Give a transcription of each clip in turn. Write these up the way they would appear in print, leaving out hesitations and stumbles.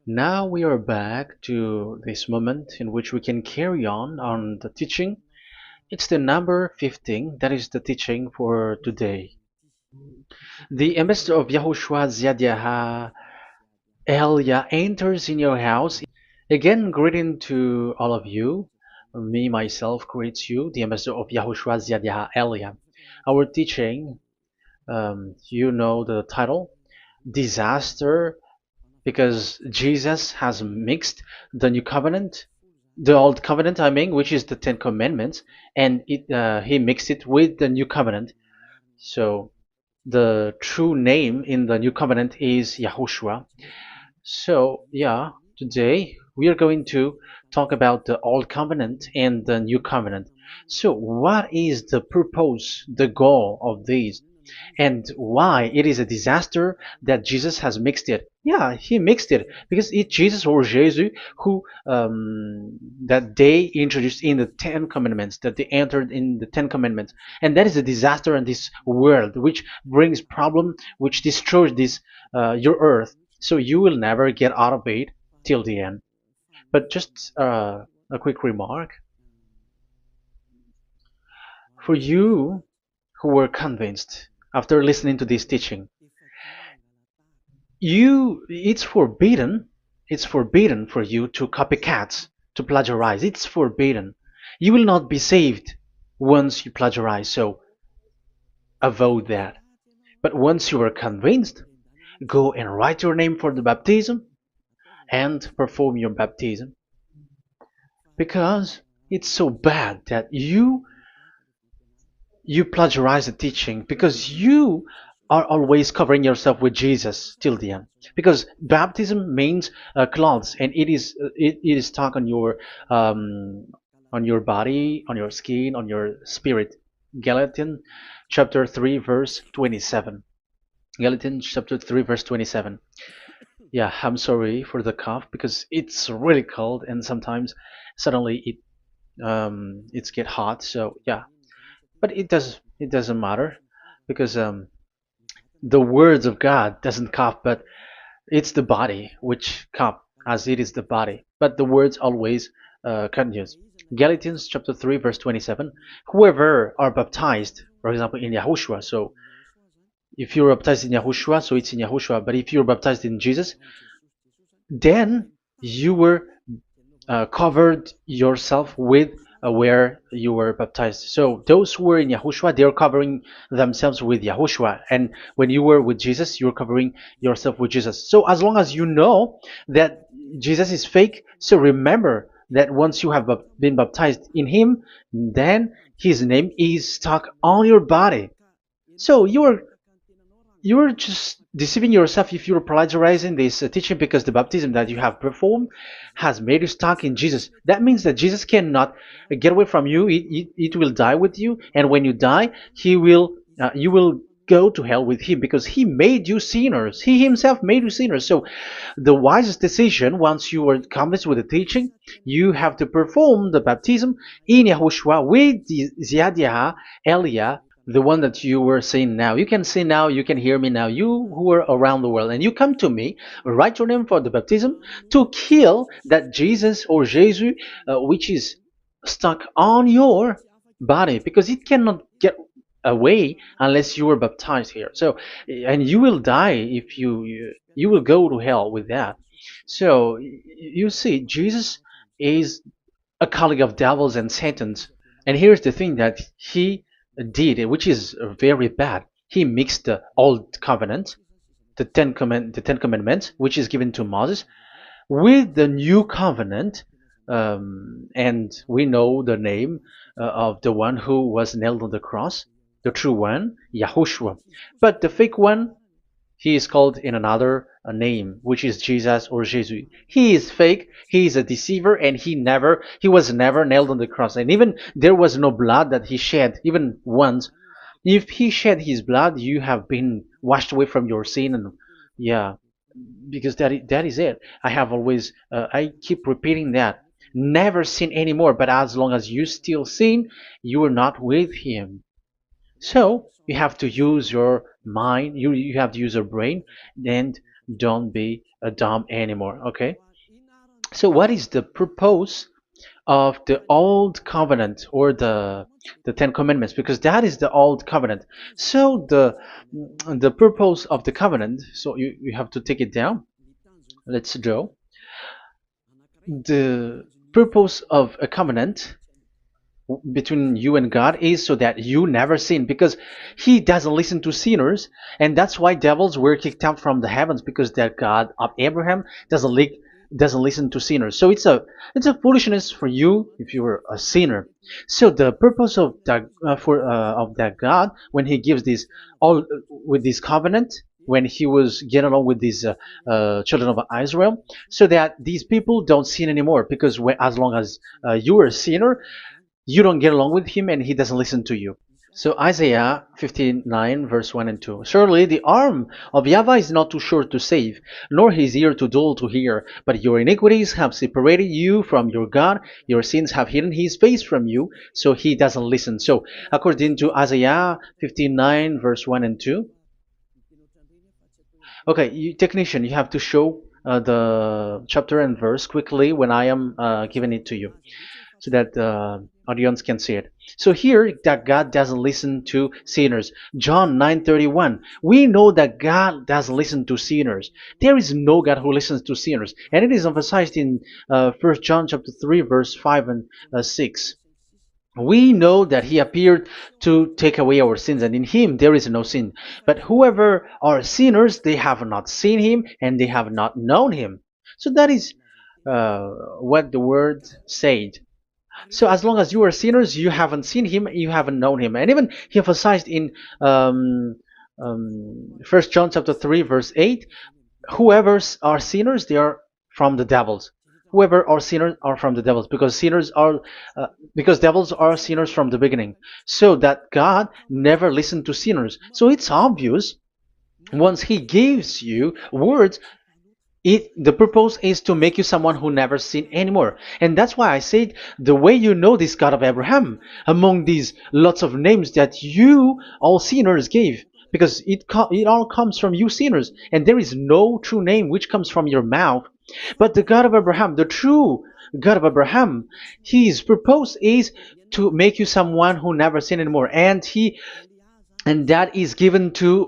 Now we are back to this moment in which we can carry on the teaching. It's the number 15, that is the teaching for today. The ambassador of Yahushua Ziadiaha Elia enters in your house. Again, greeting to all of you. Me, myself, greets you, the ambassador of Yahushua Ziadiaha Elia. Our teaching, you know the title, Disaster, because Jesus has mixed the new covenant, the old covenant, I mean, which is the Ten Commandments, and he mixed it with the new covenant. So the true name in the new covenant is Yahushua. So yeah, today we are going to talk about the old covenant and the new covenant. So what is the purpose, the goal of these? And why it is a disaster that Jesus has mixed it. Yeah, he mixed it because it's Jesus or Jesus who that they introduced in the Ten Commandments, that they entered in the Ten Commandments, and that is a disaster in this world, which brings problem, which destroys this your earth. So you will never get out of it till the end. But just a quick remark for you who were convinced after listening to this teaching. It's forbidden for you to copycat, to plagiarize. It's forbidden. You will not be saved once you plagiarize, so avoid that. But once you are convinced, go and write your name for the baptism and perform your baptism, because it's so bad that you plagiarize the teaching, because you are always covering yourself with Jesus till the end. Because baptism means clothes, and it is stuck on your body, on your skin, on your spirit. Galatians chapter 3 verse 27. Galatians chapter 3 verse 27. Yeah, I'm sorry for the cough because it's really cold and sometimes suddenly it's get hot. So yeah, but it doesn't matter because the words of God doesn't cough, but it's the body which cough, as it is the body. But the words always continues. Galatians chapter 3 verse 27. Whoever are baptized, for example, in Yahushua. So if you're baptized in Yahushua, so it's in Yahushua. But if you're baptized in Jesus, then you were covered yourself with where you were baptized. So those who were in Yahushua, they are covering themselves with Yahushua. And when you were with Jesus, you're covering yourself with Jesus. So as long as you know that Jesus is fake, so remember that once you have been baptized in him, then his name is stuck on your body. So you're just deceiving yourself if you're plagiarizing this teaching, because the baptism that you have performed has made you stuck in Jesus. That means that Jesus cannot get away from you. It will die with you, and when you die, you will go to hell with him, because he made you sinners. He himself made you sinners. So the wisest decision, once you are convinced with the teaching, you have to perform the baptism in Yahushua with the Ziadiah Elia, the one that you were saying now. You can see now, you can hear me now, you who are around the world, and you come to me, write your name for the baptism to kill that Jesus or Jesus, which is stuck on your body, because it cannot get away unless you were baptized here. So, and you will die if you will go to hell with that. So you see, Jesus is a colleague of devils and Satans. And here's the thing that he did, which is very bad. He mixed the old covenant, the Ten Commandments, which is given to Moses, with the new covenant, and we know the name of the one who was nailed on the cross, the true one, Yahushua. But the fake one, he is called in another name, which is Jesus or Jesus. He is fake. He is a deceiver, and he was never nailed on the cross. And even there was no blood that he shed, even once. If he shed his blood, you have been washed away from your sin, and yeah, because that is it. I have always, I keep repeating that. Never sin anymore. But as long as you still sin, you are not with him. So you have to use your mind, you have to use your brain, and don't be a dumb anymore. Okay. So what is the purpose of the old covenant or the Ten Commandments? Because that is the old covenant. So the purpose of the covenant. So you have to take it down. Let's draw the purpose of a covenant between you and God is so that you never sin, because he doesn't listen to sinners, and that's why devils were kicked out from the heavens, because that God of Abraham doesn't listen to sinners. So it's a foolishness for you if you were a sinner. So the purpose of that of that God, when he gives this all with this covenant, when he was getting along with these children of Israel, so that these people don't sin anymore, because as long as you are a sinner, you don't get along with him and he doesn't listen to you. So Isaiah 59 verse 1 and 2. Surely the arm of YAHVAH is not too short to save, nor his ear too dull to hear. But your iniquities have separated you from your God. Your sins have hidden his face from you, so he doesn't listen. So according to Isaiah 59 verse 1 and 2. Okay, technician, you have to show the chapter and verse quickly when I am giving it to you, so that the audience can see it. So here that God doesn't listen to sinners. John 9:31. We know that God doesn't listen to sinners. There is no God who listens to sinners, and it is emphasized in 1 John chapter 3 verse 5 and 6. We know that he appeared to take away our sins, and in him there is no sin. But whoever are sinners, they have not seen him, and they have not known him. So that is what the word said. So as long as you are sinners, you haven't seen him, you haven't known him. And even he emphasized in 1 John chapter 3 verse 8, whoever are sinners, they are from the devils. Whoever are sinners are from the devils, because because devils are sinners from the beginning. So that God never listened to sinners. So it's obvious, once he gives you words, the purpose is to make you someone who never sinned anymore. And that's why I said, the way you know this God of Abraham among these lots of names that you all sinners gave, because it all comes from you sinners, and there is no true name which comes from your mouth. But the God of Abraham, the true God of Abraham, his purpose is to make you someone who never sinned anymore, and that is given to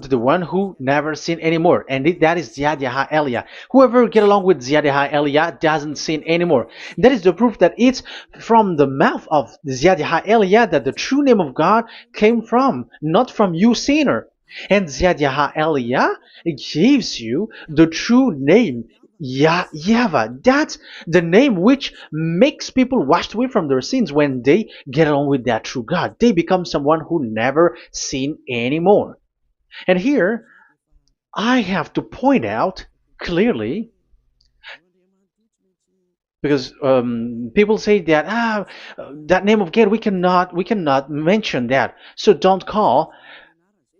the one who never sin anymore, and that is Ziad Elia. Whoever get along with Ziad Elia doesn't sin anymore. That is the proof that it's from the mouth of Ziad Elia that the true name of God came from, not from you sinner. And Ziad Elia gives you the true name, YAHVAH. That's the name which makes people washed away from their sins. When they get along with that true God, they become someone who never sin anymore. And here I have to point out clearly, because people say that that name of God, we cannot mention that, so don't call.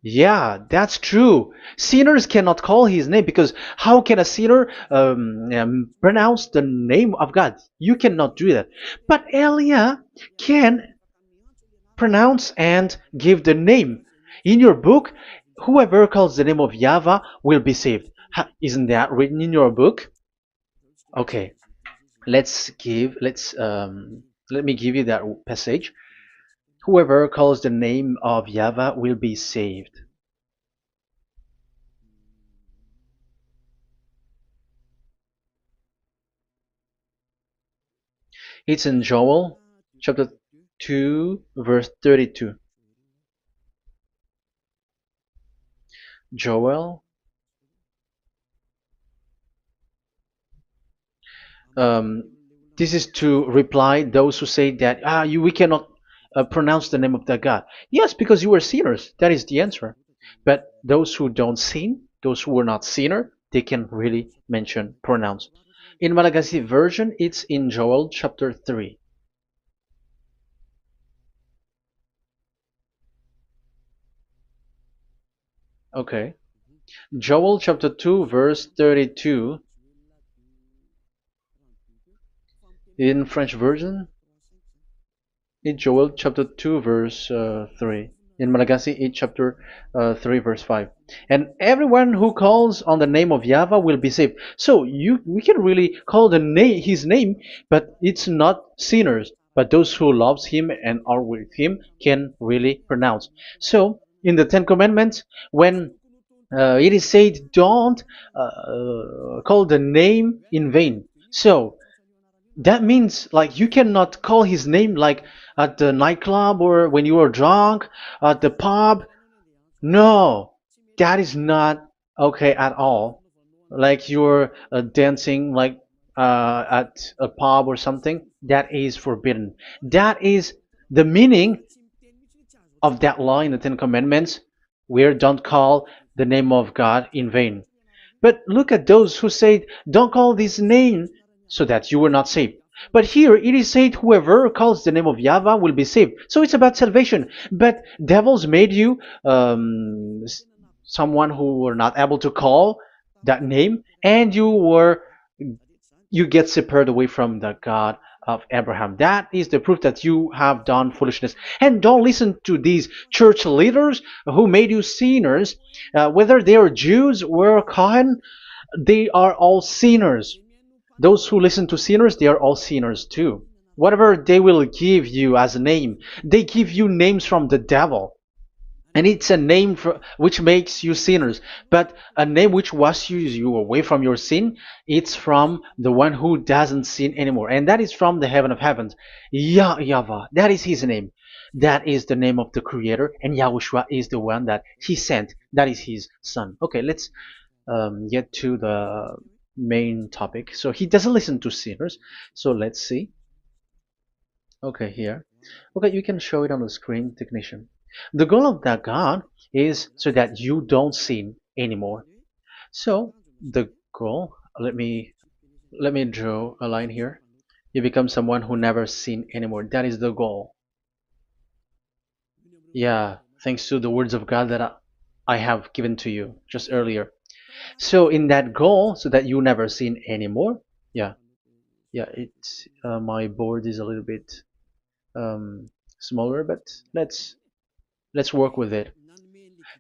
Yeah, that's true. Sinners cannot call his name, because how can a sinner pronounce the name of God? You cannot do that. But Elia can pronounce and give the name. In your book, whoever calls the name of YAHVAH will be saved. Isn't that written in your book? Okay, let me give you that passage. Whoever calls the name of YAHVAH will be saved. It's in Joel chapter 2 verse 32. Joel, um, this is to reply those who say that we cannot pronounce the name of that God. Yes, because you are sinners. That is the answer. But those who don't sin, those who are not sinner, they can really pronounce. In Malagasy version, it's in Joel chapter 3. Okay. Joel chapter 2 verse 32. In French version, in Joel chapter 2 verse 3. in Malagasy 8 chapter 3 verse 5. And everyone who calls on the name of Yahweh will be saved. So we can really call the name his name, but it's not sinners, but those who loves him and are with him can really pronounce. So in the Ten Commandments, when it is said, don't call the name in vain. So that means like you cannot call his name like at the nightclub or when you are drunk at the pub. No, that is not okay at all. Like you're dancing like at a pub or something, that is forbidden. That is the meaning of that law in the Ten Commandments, where don't call the name of God in vain. But look at those who say, don't call this name so that you will not saved. But here it is said, whoever calls the name of Yahweh will be saved. So it's about salvation. But devils made you someone who were not able to call that name, and you get separated away from the God of Abraham. That is the proof that you have done foolishness. And don't listen to these church leaders who made you sinners, whether they are Jews or Kohen, they are all sinners. Those who listen to sinners, they are all sinners too. Whatever they will give you as a name, they give you names from the devil. And it's a name which makes you sinners. But a name which washes you away from your sin, it's from the one who doesn't sin anymore. And that is from the heaven of heavens. Yahvah, that is his name. That is the name of the Creator. And Yahushua is the one that he sent. That is his son. Okay, let's get to the main topic. So he doesn't listen to sinners. So let's see. Okay, here. Okay, you can show it on the screen, technician. The goal of that God is so that you don't sin anymore. So the goal, let me draw a line here. You become someone who never sin anymore. That is the goal. Yeah, thanks to the words of God that I have given to you just earlier. So in that goal, so that you never sin anymore. Yeah, yeah. It's my board is a little bit smaller, but let's work with it.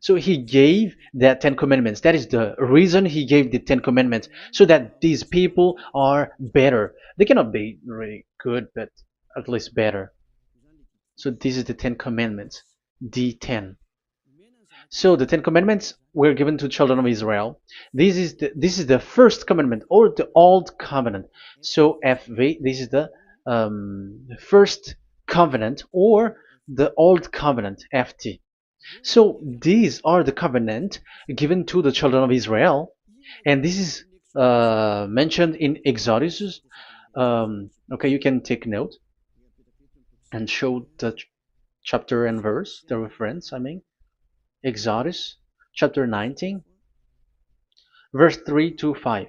So he gave the Ten Commandments. That is the reason he gave the Ten Commandments, so that these people are better. They cannot be really good, but at least better. So this is the Ten Commandments, D10. So the Ten Commandments were given to children of Israel. This is the first commandment or the old covenant. So FV, this is the first covenant or the old covenant, FT. So these are the covenant given to the children of Israel, and this is mentioned in Exodus. Okay, you can take note and show the chapter and verse, the reference. I mean, Exodus chapter 19, verse 3 to 5.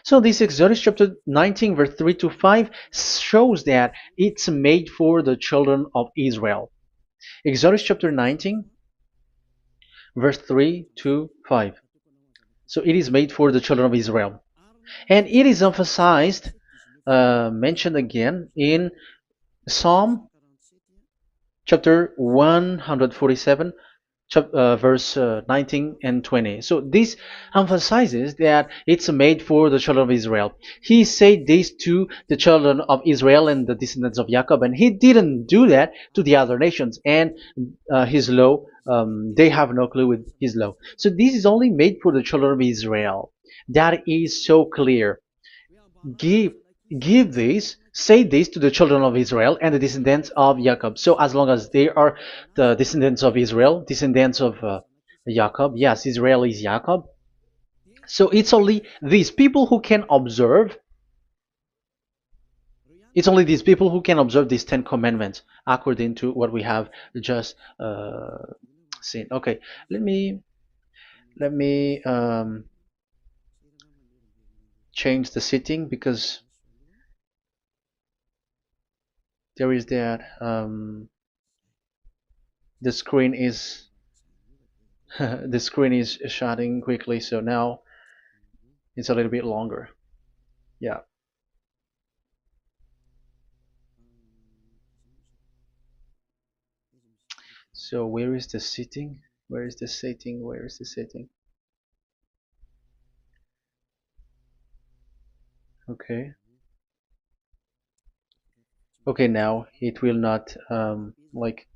So this Exodus chapter 19, verse 3 to 5 shows that it's made for the children of Israel. Exodus chapter 19, verse 3 to 5. So it is made for the children of Israel. And it is emphasized, mentioned again in Psalm chapter 147, verse 19 and 20. So this emphasizes that it's made for the children of Israel. He said this to the children of Israel and the descendants of Jacob, and he didn't do that to the other nations. And his law, they have no clue with his law. So this is only made for the children of Israel. That is so clear. Give give this, say this to the children of Israel and the descendants of Jacob. So as long as they are the descendants of Israel, descendants of Jacob, yes, Israel is Jacob. So it's only these people who can observe. It's only these people who can observe these Ten Commandments according to what we have just seen. Okay, let me change the setting because there is that the screen is the screen is shutting quickly, so now it's a little bit longer. Yeah. So where is the sitting? Where is the sitting? Where is the sitting? Okay. Okay, now it will not like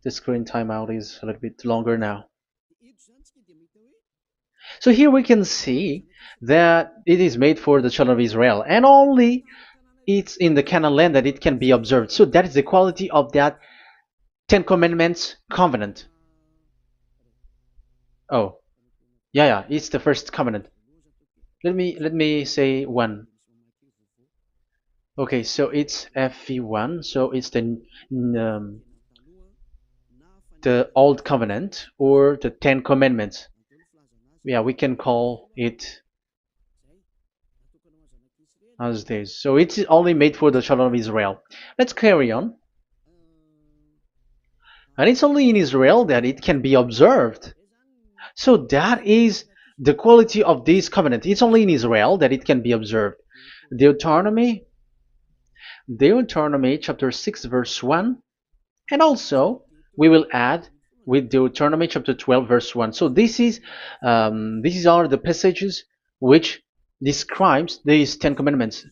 the screen timeout is a little bit longer now. So here we can see that it is made for the children of Israel, and only it's in the Canaan land that it can be observed. So that is the quality of that Ten Commandments covenant. Oh, yeah, it's the first covenant. Let me say one. Okay, so it's FV1. So it's the old covenant or the Ten Commandments. Yeah, we can call it as this. So it's only made for the children of Israel. Let's carry on. And it's only in Israel that it can be observed. So that is the quality of this covenant. It's only in Israel that it can be observed. Deuteronomy chapter 6 verse 1, and also we will add with Deuteronomy chapter 12 verse 1. So these are the passages which describes these Ten Commandments.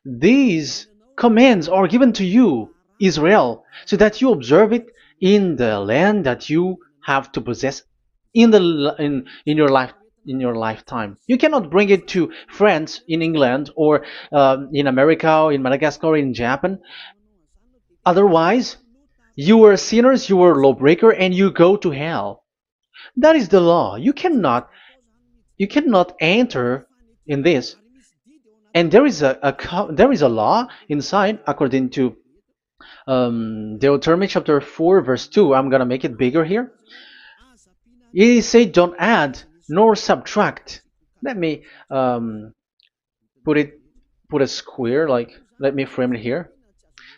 These commands are given to you, Israel, so that you observe it in the land that you have to possess in your lifetime. You cannot bring it to France, in England, or in America, or in Madagascar, or in Japan. Otherwise, you are sinners, you are lawbreaker, and you go to hell. That is the law. You cannot enter in this. And there is a law inside, according to Deuteronomy chapter 4 verse 2. I'm gonna make it bigger here. It is said, don't add nor subtract. Let me put a square, like, let me frame it here.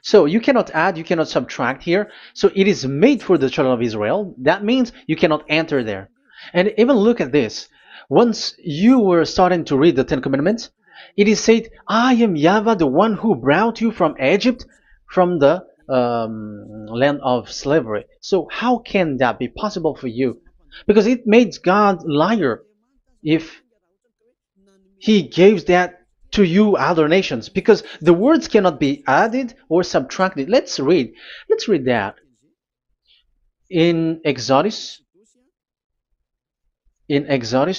So you cannot add, you cannot subtract here. So it is made for the children of Israel. That means you cannot enter there. And even look at this. Once you were starting to read the Ten Commandments, it is said, I am YAHVAH, the one who brought you from Egypt, from the land of slavery. So how can that be possible for you? Because it made God liar if he gives that to you other nations, because the words cannot be added or subtracted. Let's read that in Exodus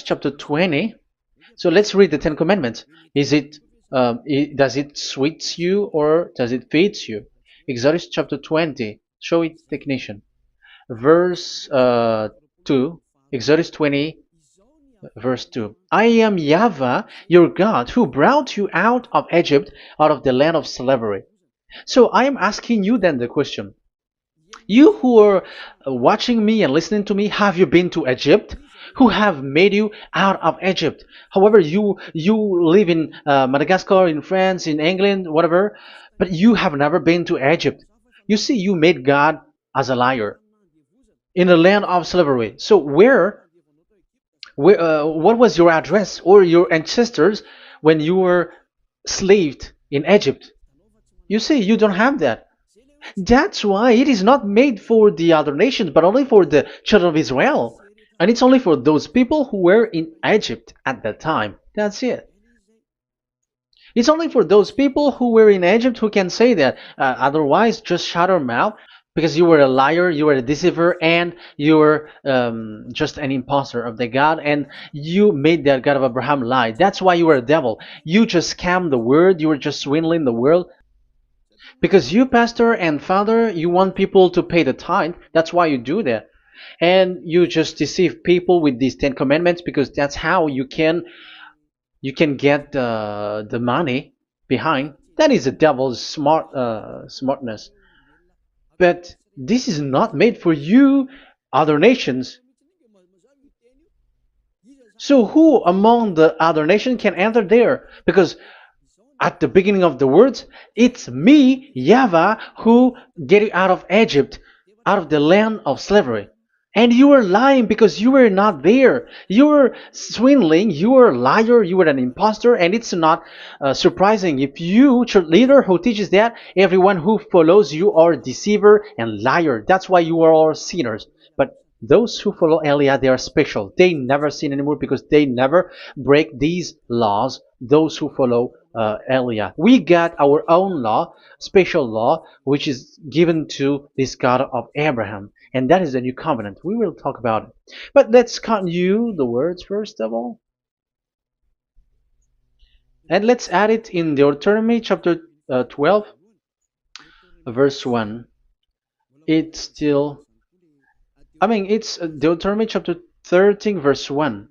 chapter 20. So let's read the Ten Commandments. Does it sweets you or does it feeds you? Exodus chapter 20. Show it, technician. Verse 2. Exodus 20 verse 2. I am YAHVAH, your God, who brought you out of Egypt, out of the land of slavery. So I am asking you then the question. You who are watching me and listening to me, have you been to Egypt? Who have made you out of Egypt? However, you live in Madagascar, in France, in England, whatever, but you have never been to Egypt. You see, you made God as a liar in the land of slavery. So what was your address or your ancestors when you were slaved in Egypt? You see, you don't have that. That's why it is not made for the other nations, but only for the children of Israel. And it's only for those people who were in Egypt at that time. That's it. It's only for those people who were in Egypt who can say that. Otherwise, just shut your mouth, because you were a liar, you were a deceiver, and you were just an imposter of the God, and you made that God of Abraham lie. That's why you were a devil. You just scammed the word, you were just swindling the world. Because you, pastor and father, you want people to pay the tithe. That's why you do that. And you just deceive people with these 10 commandments, because that's how you can get the money behind. That is the devil's smartness. But this is not made for you, other nations. So who among the other nations can enter there? Because at the beginning of the words, it's me, YAHVAH, who get you out of Egypt, out of the land of slavery. And you were lying because you were not there. You were swindling. You were a liar. You were an impostor. And it's not surprising if you, church leader who teaches that, everyone who follows you are deceiver and liar. That's why you are all sinners. But those who follow Elia, they are special. They never sin anymore because they never break these laws. Those who follow Elia. We got our own law, special law, which is given to this God of Abraham. And that is the new covenant. We will talk about it. But let's continue the words first of all. And let's add it in Deuteronomy chapter 12, verse 1. It's still, it's Deuteronomy chapter 13, verse 1.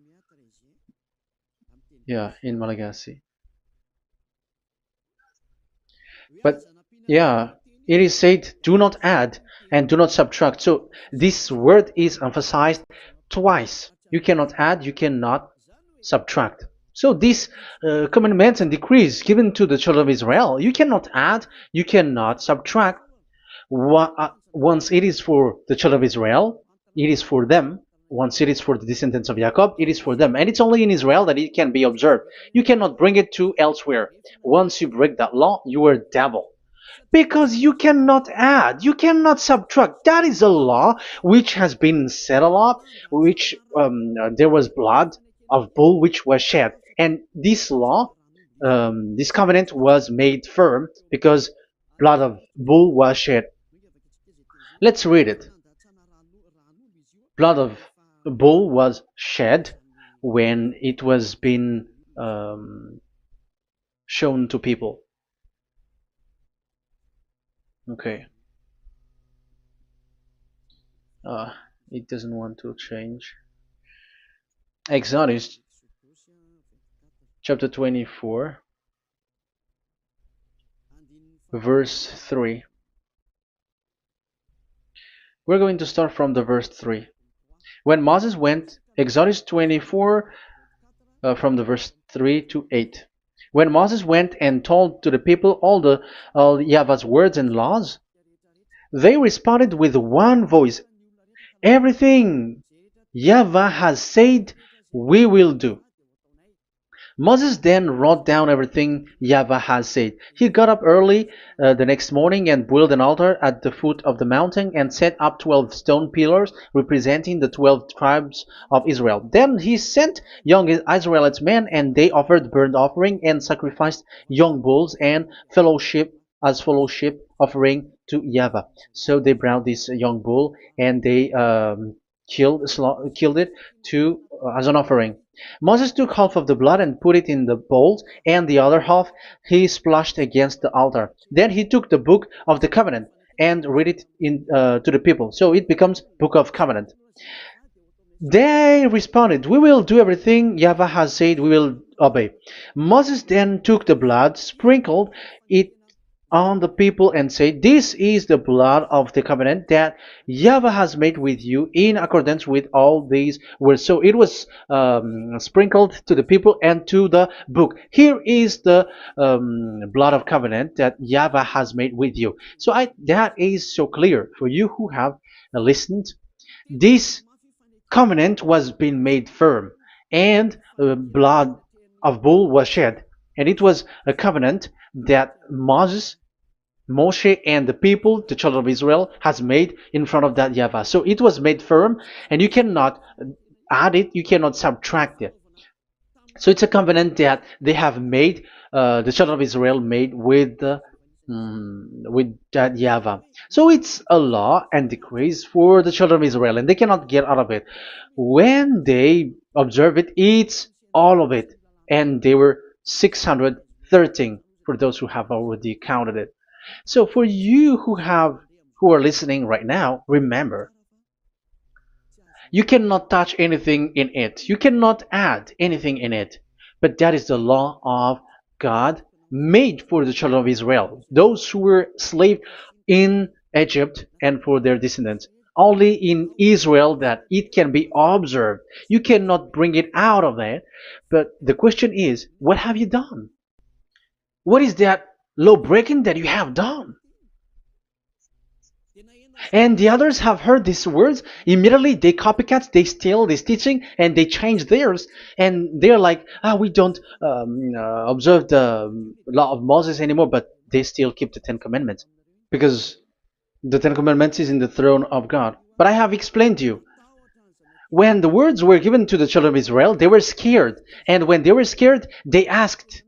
Yeah, in Malagasy. But yeah, it is said, do not add and do not subtract. So this word is emphasized twice. You cannot add, you cannot subtract. So these commandments and decrees given to the children of Israel, you cannot add, you cannot subtract. Once it is for the children of Israel, it is for them. Once it is for the descendants of Jacob, it is for them. And it's only in Israel that it can be observed. You cannot bring it to elsewhere. Once you break that law, you are devil. Because you cannot add, you cannot subtract. That is a law which has been settled up, which there was blood of bull which was shed. And this law, this covenant was made firm because blood of bull was shed. Let's read it. Blood of bull was shed when it was been shown to people. Okay. It doesn't want to change. Exodus chapter 24, verse 3. We're going to start from the verse 3. When Moses went, Exodus 24, from the verse 3 to 8. When Moses went and told to the people all YAHVAH's words and laws, they responded with one voice, everything YAHVAH has said, we will do. Moses then wrote down everything YAHVAH has said. He got up early the next morning and built an altar at the foot of the mountain and set up 12 stone pillars representing the 12 tribes of Israel. Then he sent young Israelite men, and they offered burnt offering and sacrificed young bulls and fellowship offering to YAHVAH. So they brought this young bull and they killed it as an offering. Moses took half of the blood and put it in the bowls, and the other half he splashed against the altar. Then he took the book of the covenant and read it to the people. So it becomes book of covenant. They responded, we will do everything YAHVAH has said, we will obey. Moses then took the blood, sprinkled it on the people and said, this is the blood of the covenant that YAHVAH has made with you in accordance with all these words. So it was sprinkled to the people and to the book. Here is the blood of covenant that YAHVAH has made with you. So that is so clear for you who have listened. This covenant was being made firm, and blood of bull was shed. And it was a covenant that Moshe and the people, the children of Israel, has made in front of that YAHVAH. So it was made firm, and you cannot add it, you cannot subtract it. So it's a covenant that they have made, the children of Israel made with that YAHVAH. So it's a law and decrees for the children of Israel, and they cannot get out of it. When they observe it, it's all of it. And they were 613 for those who have already counted it. So for you who are listening right now, remember, you cannot touch anything in it. You cannot add anything in it. But that is the law of God made for the children of Israel, those who were slaves in Egypt and for their descendants. Only in Israel that it can be observed. You cannot bring it out of it. But the question is, what have you done? What is that law breaking that you have done? And the others have heard these words. Immediately they copycats, they steal this teaching, and they change theirs. And they're like, we don't observe the law of Moses anymore, but they still keep the Ten Commandments because the Ten Commandments is in the throne of God. But I have explained to you, when the words were given to the children of Israel, they were scared. And when they were scared, they asked,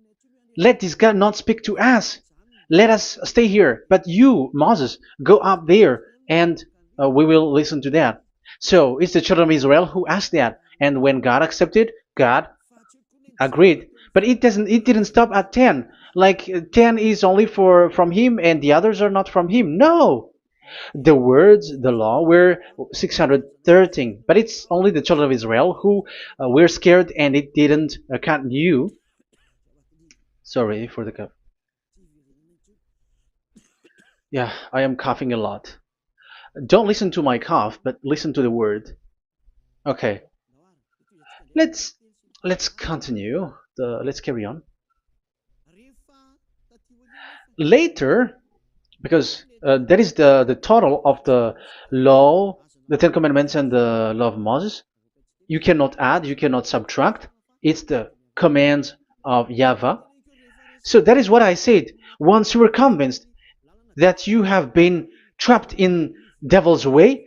let this God not speak to us. Let us stay here. But you, Moses, go up there and we will listen to that. So it's the children of Israel who asked that. And when God accepted, God agreed. But it didn't stop at 10. Like 10 is only for from him and the others are not from him. No. The words, the law were 613. But it's only the children of Israel who were scared and it didn't count you. Sorry for the cough. Yeah, I am coughing a lot. Don't listen to my cough, but listen to the word. Okay, let's let's continue. Let's carry on. Later, because that is the total of the law, the Ten Commandments, and the law of Moses. You cannot add, you cannot subtract. It's the commands of YAHVAH. So that is what I said. Once you were convinced that you have been trapped in devil's way,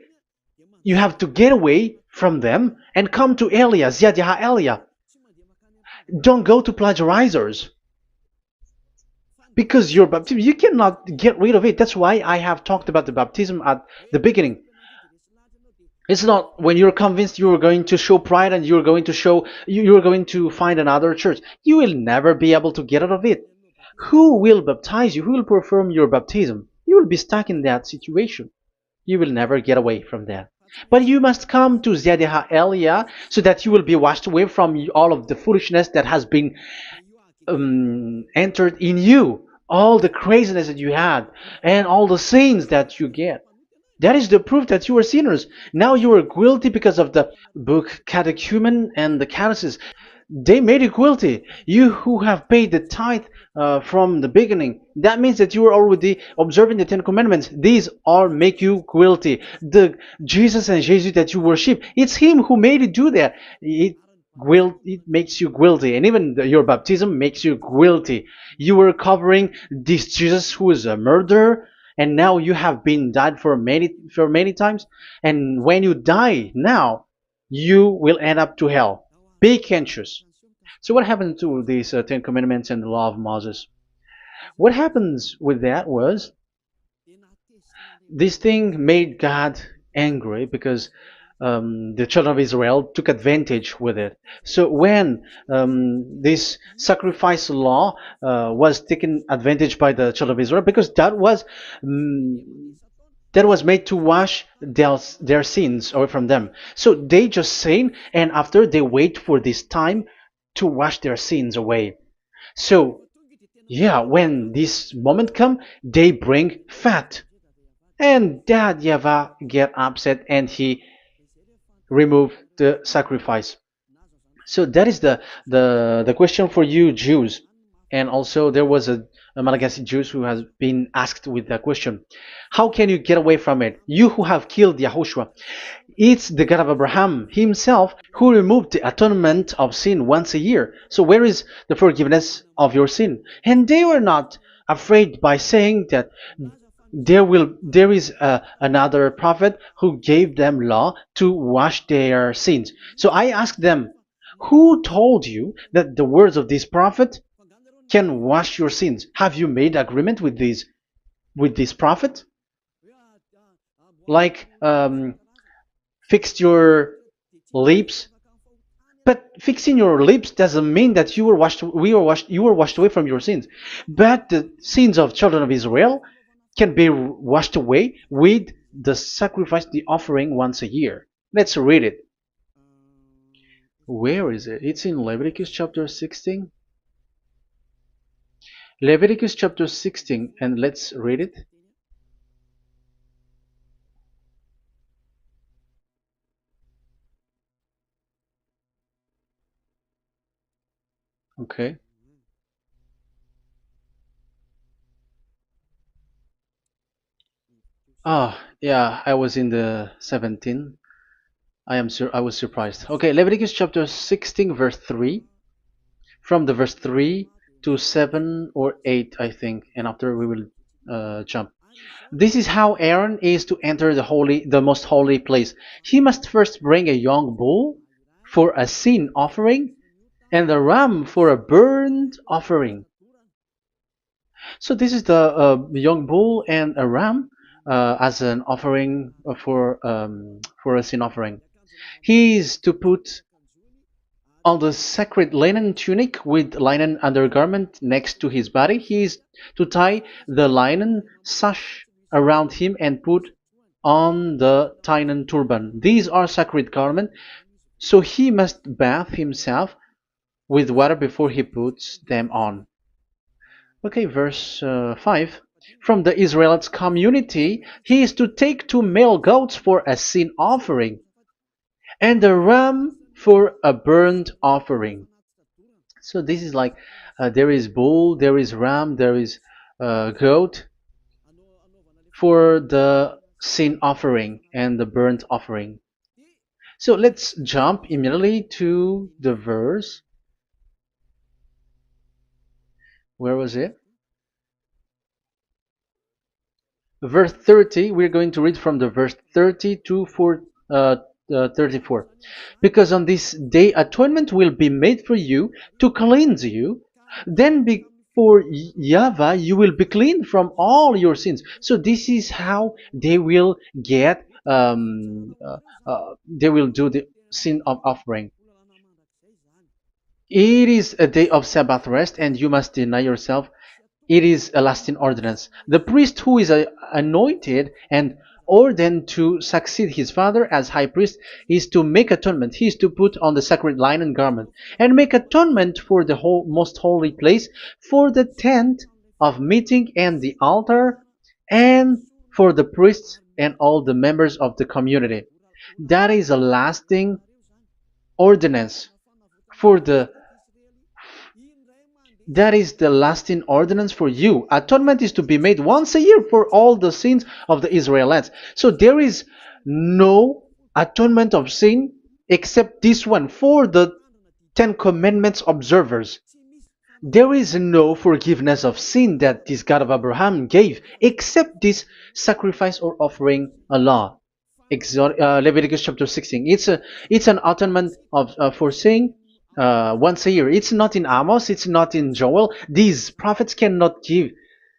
you have to get away from them and come to Elia, Ziadiha Elia. Don't go to plagiarizers. Because your baptism, you cannot get rid of it. That's why I have talked about the baptism at the beginning. It's not when you're convinced you're going to show pride and you're going to show you're going to find another church. You will never be able to get out of it. Who will baptize you? Who will perform your baptism? You will be stuck in that situation. You will never get away from that. But you must come to Ziadiha Elia so that you will be washed away from all of the foolishness that has been entered in you, all the craziness that you had, and all the sins that you get. That is the proof that you are sinners. Now you are guilty because of the book catechumen and the catechism. They made you guilty. You who have paid the tithe from the beginning. That means that you are already observing the Ten Commandments. These all make you guilty. The Jesus and Jesus that you worship, it's Him who made you do that. It makes you guilty, and even your baptism makes you guilty. You were covering this Jesus who is a murderer, and now you have been died for many times. And when you die now, you will end up to hell. Be conscious. So what happened to these Ten Commandments and the Law of Moses? What happens with that was this thing made God angry because the children of Israel took advantage with it. So when this sacrifice law was taken advantage by the children of Israel, because that was made to wash their sins away from them. So they just sin, and after they wait for this time to wash their sins away. So yeah, when this moment come, they bring fat. And Dad Yava get upset and he remove the sacrifice. So that is the question for you Jews. And also there was a Malagasy Jews who has been asked with that question. How can you get away from it? You who have killed YAHOSHUAH. It's the God of Abraham himself who removed the atonement of sin once a year. So where is the forgiveness of your sin? And they were not afraid by saying that there is another prophet who gave them law to wash their sins. So I asked them, who told you that the words of this prophet can wash your sins? Have you made agreement with this prophet? Like fixed your lips, but fixing your lips doesn't mean that you were washed away from your sins. But the sins of children of Israel can be washed away with the sacrifice, the offering once a year. Let's read it. Where is it? It's in Leviticus chapter 16. Leviticus chapter 16, and let's read it. Okay. Yeah, I was in the 17. I was surprised. Okay, Leviticus chapter 16 verse 3, from the verse 3 to 7 or 8, I think, and after we will jump. This is how Aaron is to enter the most holy place. He must first bring a young bull for a sin offering and a ram for a burnt offering. So this is the young bull and a ram as an offering for a sin offering. He is to put on the sacred linen tunic with linen undergarment next to his body. He is to tie the linen sash around him and put on the linen turban. These are sacred garments, so he must bathe himself with water before he puts them on. Okay, verse 5. From the Israelites community, he is to take two male goats for a sin offering and a ram for a burnt offering. So this is like there is bull, there is ram, there is goat for the sin offering and the burnt offering. So let's jump immediately to the verse. Where was it? Verse 30. We're going to read from the verse 30 to 34. Because on this day atonement will be made for you to cleanse you. Then before YAHVAH you will be clean from all your sins. So this is how they will get they will do the sin of offering. It is a day of Sabbath rest, and you must deny yourself. It is a lasting ordinance. The priest who is anointed and ordained to succeed his father as high priest is to make atonement. He is to put on the sacred linen garment and make atonement for the whole, most holy place, for the tent of meeting and the altar, and for the priests and all the members of the community. That is a lasting ordinance for the that is the lasting ordinance for you. Atonement is to be made once a year for all the sins of the Israelites. So there is no atonement of sin except this one for the Ten Commandments observers. There is no forgiveness of sin that this God of Abraham gave except this sacrifice or offering Allah. Leviticus chapter 16. It's an atonement of for sin once a year. It's not in Amos. It's not in Joel. These prophets cannot give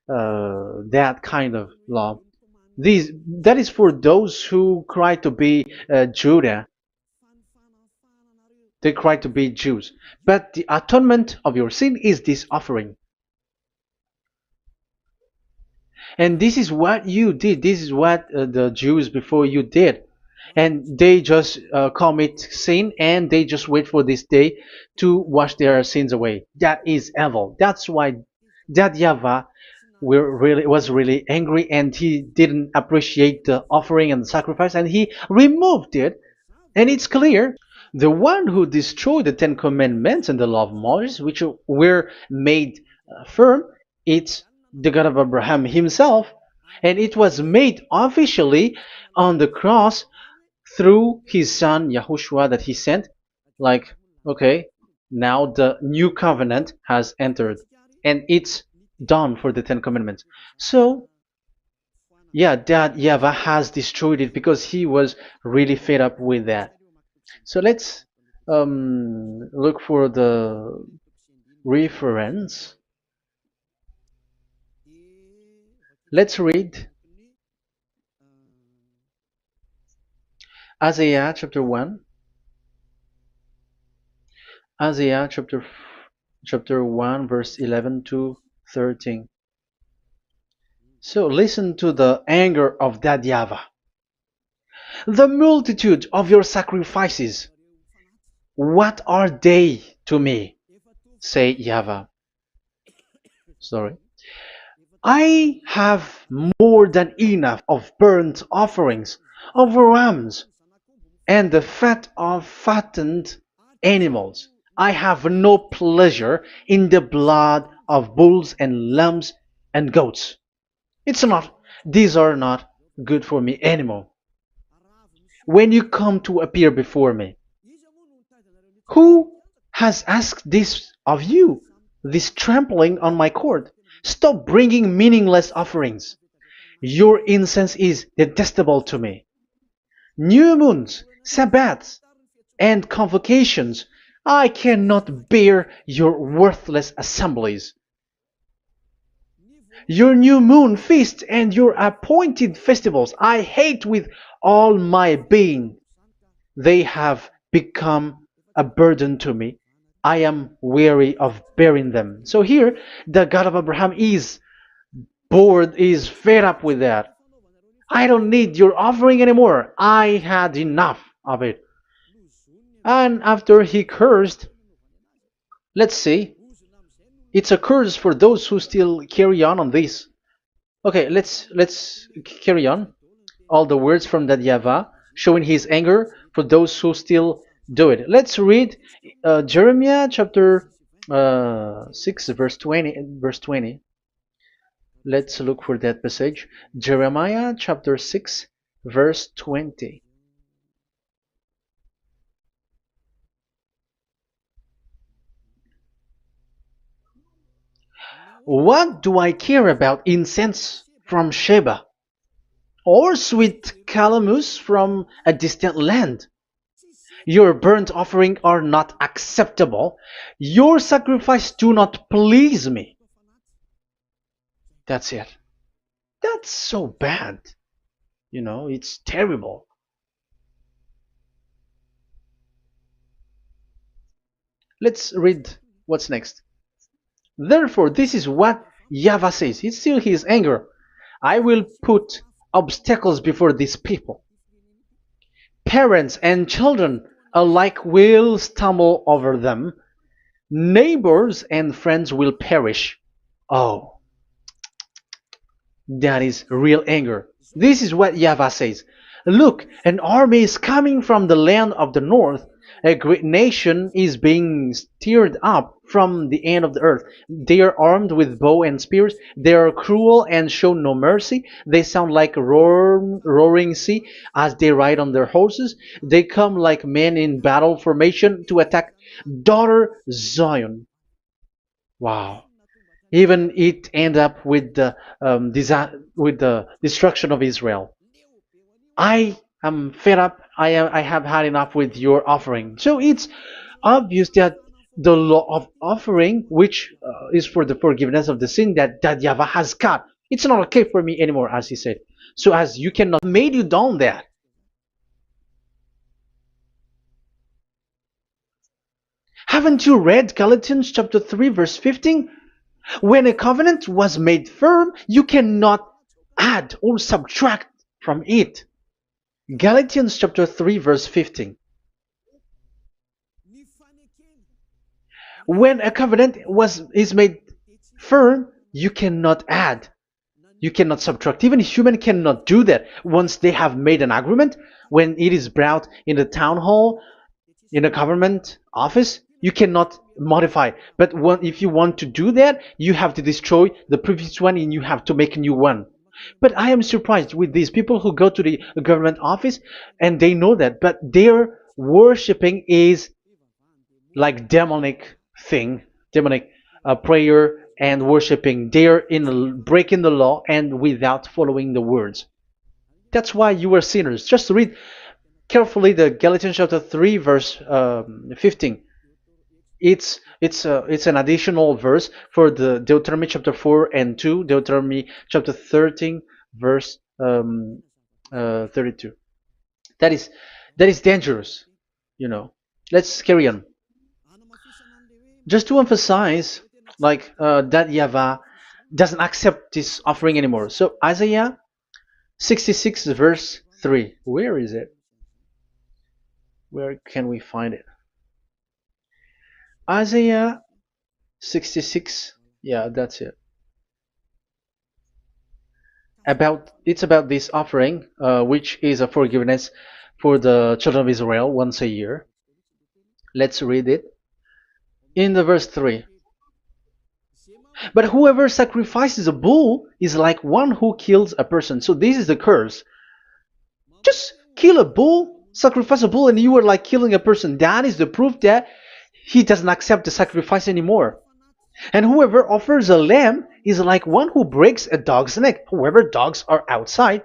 that kind of law. That is for those who cry to be Judah. They cry to be Jews. But the atonement of your sin is this offering. And this is what you did. This is what the Jews before you did. And they just commit sin and they just wait for this day to wash their sins away. That is evil. That's why that YAHVAH was really angry, and he didn't appreciate the offering and the sacrifice, and he removed it. And it's clear the one who destroyed the Ten Commandments and the law of Moses, which were made firm, it's the God of Abraham himself, and it was made officially on the cross through his son YAHOSHUAH that he sent. Like, okay, now the new covenant has entered, and it's done for the Ten Commandments. So yeah, that YAHVAH has destroyed it because he was really fed up with that. So let's look for the reference. Let's read Isaiah chapter 1. Isaiah chapter 1 verse 11 to 13. So listen to the anger of that YAHVAH. The multitude of your sacrifices, what are they to me? Say YAHVAH. Sorry. I have more than enough of burnt offerings, of rams, and the fat of fattened animals. I have no pleasure in the blood of bulls and lambs and goats. These are not good for me anymore. When you come to appear before me, who has asked this of you? This trampling on my court. Stop bringing meaningless offerings. Your incense is detestable to me. New moons, Sabbaths, and convocations. I cannot bear your worthless assemblies. Your new moon feasts and your appointed festivals I hate with all my being. They have become a burden to me. I am weary of bearing them. So here, the God of Abraham is bored, is fed up with that. I don't need your offering anymore. I had enough of it. And after he cursed, let's see, it's a curse for those who still carry on this. Okay, let's carry on. All the words from that YAHVAH showing his anger for those who still do it. Let's read Jeremiah chapter 6 verse 20. Verse 20. Let's look for that passage. Jeremiah chapter 6 verse 20. What do I care about incense from Sheba, or sweet calamus from a distant land? Your burnt offering are not acceptable. Your sacrifice do not please me. That's it. That's so bad. It's terrible. Let's read what's next. Therefore, this is what YAHVAH says. It's still his anger. I will put obstacles before these people. Parents and children alike will stumble over them. Neighbors and friends will perish. Oh, that is real anger. This is what YAHVAH says. Look, an army is coming from the land of the north. A great nation is being stirred up from the end of the earth. They are armed with bow and spears. They are cruel and show no mercy. They sound like a roaring sea as they ride on their horses. They come like men in battle formation to attack daughter Zion. Wow. Even it end up with the with the destruction of Israel. I am fed up. I have had enough with your offering. So it's obvious that the law of offering, which is for the forgiveness of the sin that YAHVAH has got, it's not okay for me anymore, as he said. So as you cannot made you done that. Haven't you read Galatians chapter 3 verse 15? When a covenant was made firm, you cannot add or subtract from it. Galatians chapter 3 verse 15. When a covenant is made firm, you cannot add. You cannot subtract. Even human cannot do that. Once they have made an agreement, when it is brought in the town hall, in a government office, you cannot modify. But if you want to do that, you have to destroy the previous one and you have to make a new one. But I am surprised with these people who go to the government office and they know that, but their worshipping is like demonic thing, demonic prayer and worshipping. They're in breaking the law and without following the words. That's why you are sinners. Just read carefully the Galatians chapter 3 verse 15. It's an additional verse for the Deuteronomy chapter 4 and 2, Deuteronomy chapter 13 verse 32. That is dangerous. Let's carry on. Just to emphasize, like that YAHVAH doesn't accept this offering anymore. So Isaiah 66 verse 3. Where is it? Where can we find it? Isaiah 66. Yeah, that's it. It's about this offering, which is a forgiveness for the children of Israel once a year. Let's read it. In the verse 3. But whoever sacrifices a bull is like one who kills a person. So this is the curse. Just kill a bull, sacrifice a bull, and you are like killing a person. That is the proof that he doesn't accept the sacrifice anymore. And whoever offers a lamb is like one who breaks a dog's neck. However, dogs are outside.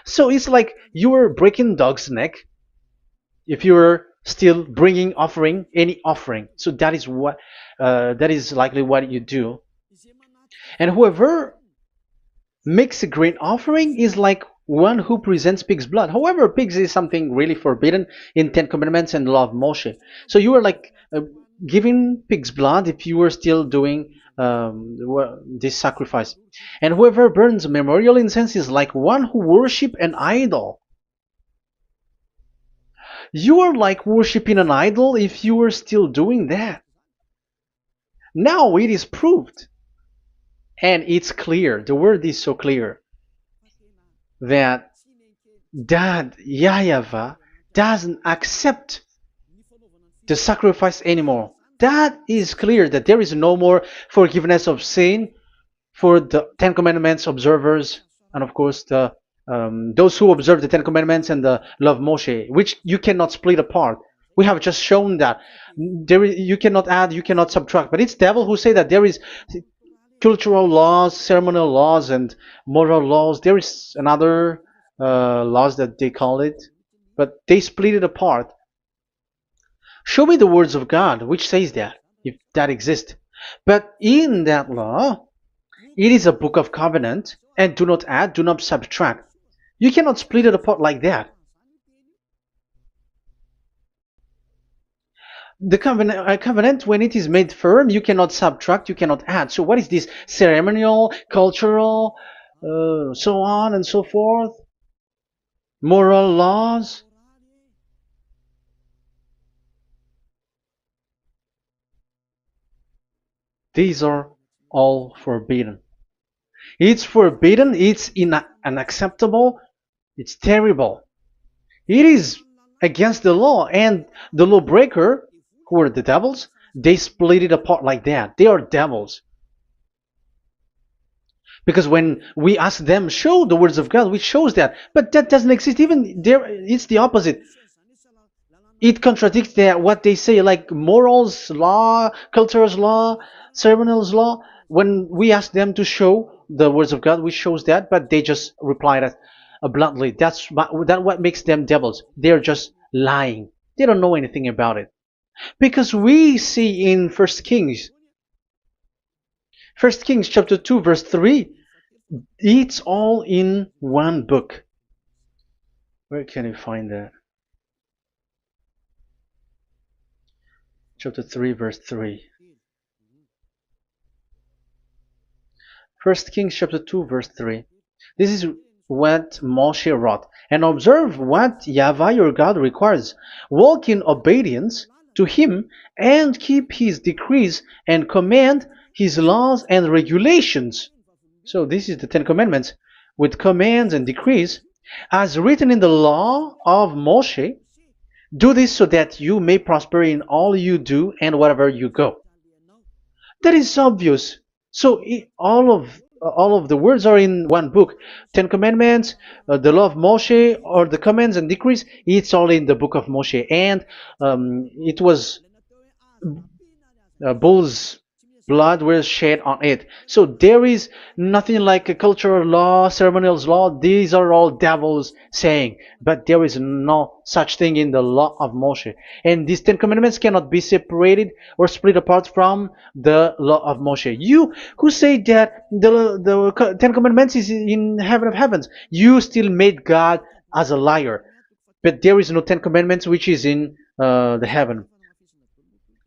So it's like you are breaking dog's neck if you're still bringing offering any offering. So that is likely what you do. And whoever makes a grain offering is like one who presents pig's blood. However, pigs is something really forbidden in Ten Commandments and the law of Moshe. So you are like giving pig's blood if you are still doing this sacrifice. And whoever burns memorial incense is like one who worship an idol. You are like worshiping an idol if you are still doing that. Now it is proved. And it's clear, the word is so clear, that YAHVAH doesn't accept the sacrifice anymore. That is clear that there is no more forgiveness of sin for the Ten Commandments observers, and of course those who observe the Ten Commandments and the law of Moshe, which you cannot split apart. We have just shown that you cannot add, you cannot subtract. But it's devil who say that there is cultural laws, ceremonial laws, and moral laws. There is another laws that they call it, but they split it apart. Show me the words of God which says that, if that exists. But in that law, it is a book of covenant, and do not add, do not subtract. You cannot split it apart like that. The covenant, when it is made firm, you cannot subtract, you cannot add. So what is this? Ceremonial, cultural, so on and so forth? Moral laws? These are all forbidden. It's forbidden, it's unacceptable, it's terrible. It is against the law, and the lawbreaker, who are the devils, they split it apart like that. They are devils. Because when we ask them, show the words of God, which shows that, but that doesn't exist. Even there, it's the opposite. It contradicts what they say, like morals, law, cultural law, ceremonial law. When we ask them to show the words of God, which shows that, but they just reply that bluntly. That's what makes them devils. They're just lying. They don't know anything about it. Because we see in First Kings chapter 2 verse 3, it's all in one book. Where can you find that? Chapter 3 verse 3. First Kings chapter 2 verse 3. This is what Moshe wrote. And observe what YAHVAH your God requires. Walk in obedience to him and keep his decrees and command his laws and regulations. So this is the Ten Commandments with commands and decrees as written in the law of Moshe. Do this so that you may prosper in all you do and wherever you go. That is obvious. So all of the words are in one book. Ten Commandments, the law of Moshe, or the commands and decrees, it's all in the book of Moshe. And it was bull's blood was shed on it. So there is nothing like a cultural law, ceremonial law. These are all devils saying. But there is no such thing in the law of Moshe. And these Ten Commandments cannot be separated or split apart from the law of Moshe. You who say that the Ten Commandments is in heaven of heavens, you still made God as a liar. But there is no Ten Commandments which is in the heaven.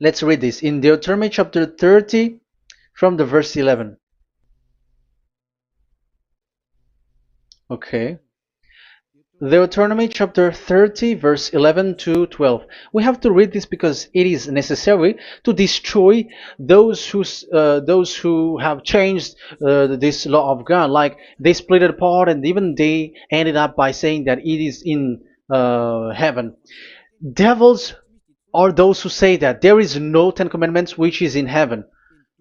Let's read this in Deuteronomy chapter 30 from the verse 11. Okay. Deuteronomy chapter 30 verse 11 to 12. We have to read this because it is necessary to destroy those who have changed this law of God. Like they split it apart, and even they ended up by saying that it is in heaven. Devils are those who say that there is no Ten Commandments which is in heaven.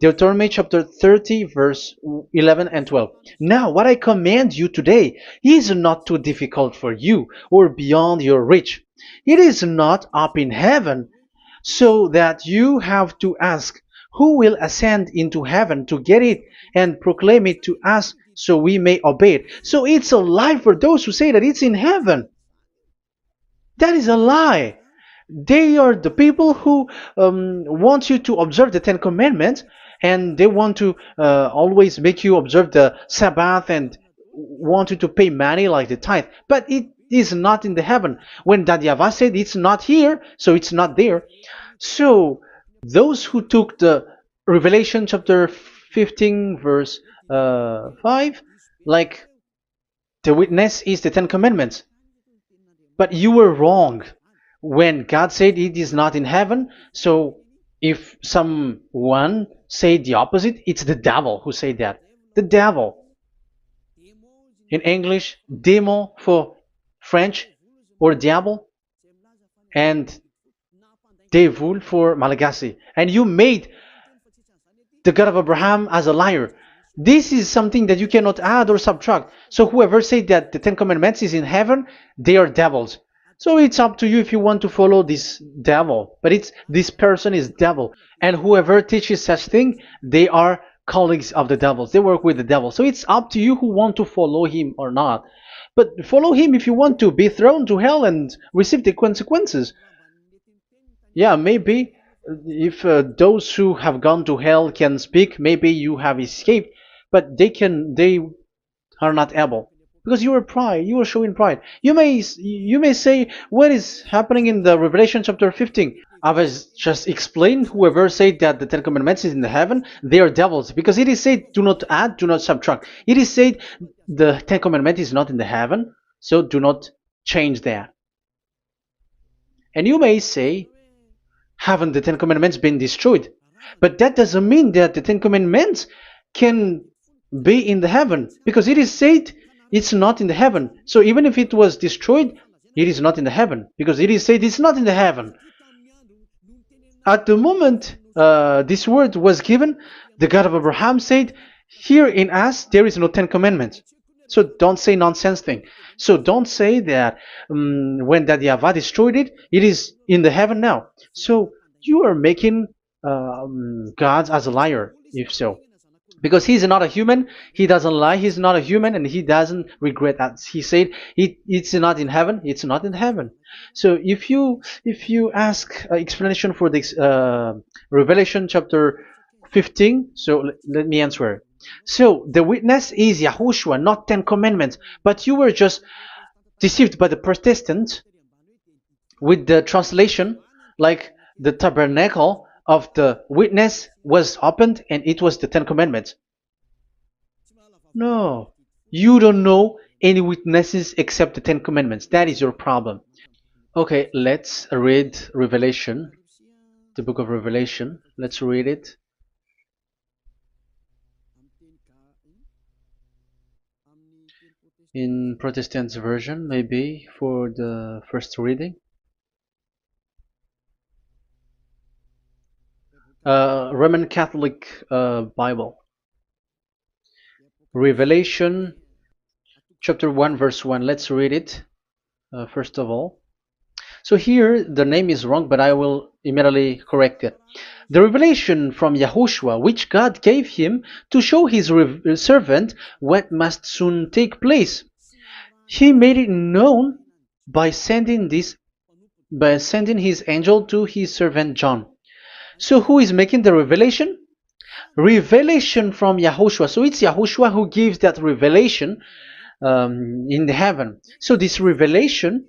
Deuteronomy chapter 30, verse 11 and 12. Now, what I command you today is not too difficult for you or beyond your reach. It is not up in heaven, so that you have to ask, who will ascend into heaven to get it and proclaim it to us so we may obey it? So it's a lie for those who say that it's in heaven. That is a lie. They are the people who want you to observe the Ten Commandments, and they want to always make you observe the Sabbath and want you to pay money like the tithe. But it is not in the heaven. When that YAHVAH said it's not here, so it's not there. So those who took the Revelation chapter 15 verse 5, like the witness is the Ten Commandments. But you were wrong when God said it is not in heaven. So if someone said the opposite, it's the devil who said that. The devil. In English, démon for French, or diable, and devil for Malagasy. And you made the God of Abraham as a liar. This is something that you cannot add or subtract. So whoever said that the Ten Commandments is in heaven, they are devils. So it's up to you if you want to follow this devil. But this person is devil. And whoever teaches such thing, they are colleagues of the devils. They work with the devil. So it's up to you who want to follow him or not. But follow him if you want to be thrown to hell and receive the consequences. Yeah, maybe if those who have gone to hell can speak, maybe you have escaped. But they are not able, because you are pride. You are showing pride. You may say, what is happening in the Revelation chapter 15? I was just explained. Whoever said that the Ten Commandments is in the heaven, they are devils, because it is said, do not add, do not subtract. It is said the Ten Commandments is not in the heaven, so do not change that. And you may say, haven't the Ten Commandments been destroyed? But that doesn't mean that the Ten Commandments can be in the heaven, because it is said it's not in the heaven. So even if it was destroyed, it is not in the heaven, because it is said it's not in the heaven. At the moment this word was given, the God of Abraham said, here in us there is no Ten Commandments. So don't say nonsense thing. So don't say that when that YAHVAH destroyed it, it is in the heaven now. So you are making God as a liar, if so. Because he's not a human, he doesn't lie, he's not a human, and he doesn't regret that. He said it's not in heaven, it's not in heaven. So if you ask explanation for this Revelation chapter 15, so let me answer. So the witness is YAHOSHUAH, not Ten Commandments. But you were just deceived by the Protestants with the translation, like the tabernacle of the witness was opened and it was the Ten Commandments. No, you don't know any witnesses except the Ten Commandments. That is your problem. Okay, let's read Revelation, the book of Revelation. Let's read it. In Protestant version, maybe for the first reading. Roman Catholic Bible. Revelation chapter 1 verse 1. Let's read it first of all. So here the name is wrong, but I will immediately correct it. The revelation from YAHOSHUAH, which God gave him to show his servant what must soon take place. He made it known by sending his angel to his servant John. So who is making the revelation? Revelation from YAHOSHUAH. So it's YAHOSHUAH who gives that revelation in the heaven. So this revelation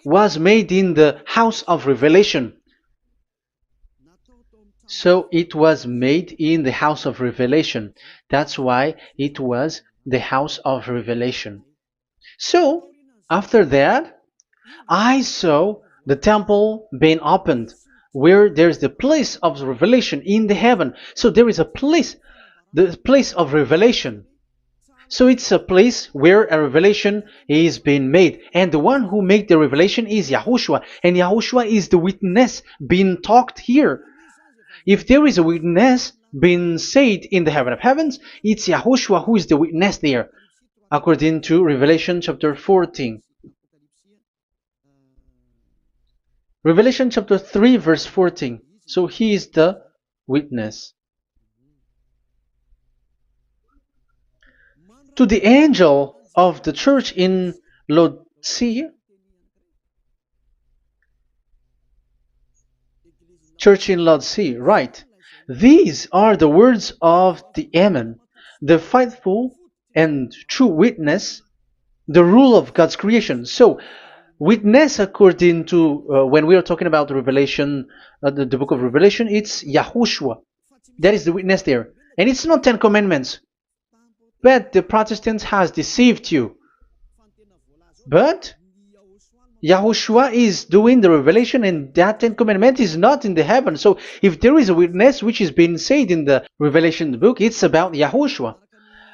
was made in the house of revelation. So it was made in the house of revelation. That's why it was the house of revelation. So after that, I saw the temple being opened, where there's the place of revelation in the heaven. So there is a place, the place of revelation. So it's a place where a revelation is being made. And the one who made the revelation is YAHOSHUAH. And YAHOSHUAH is the witness being talked here. if there is a witness being said in the heaven of heavens, it's Yahushua who is the witness there, according to Revelation chapter 14. Revelation chapter 3 verse 14. So he is the witness. To the angel of the church in Laodicea, right. These are the words of the Amen, the faithful and true witness, the rule of God's creation. So, witness according to, when we are talking about the Revelation, the book of Revelation, it's Yahushua. That is the witness there. And it's not 10 Commandments. But the Protestants has deceived you. But Yahushua is doing the revelation, and that 10 Commandment is not in the heaven. So if there is a witness which is being said in the Revelation book, it's about Yahushua.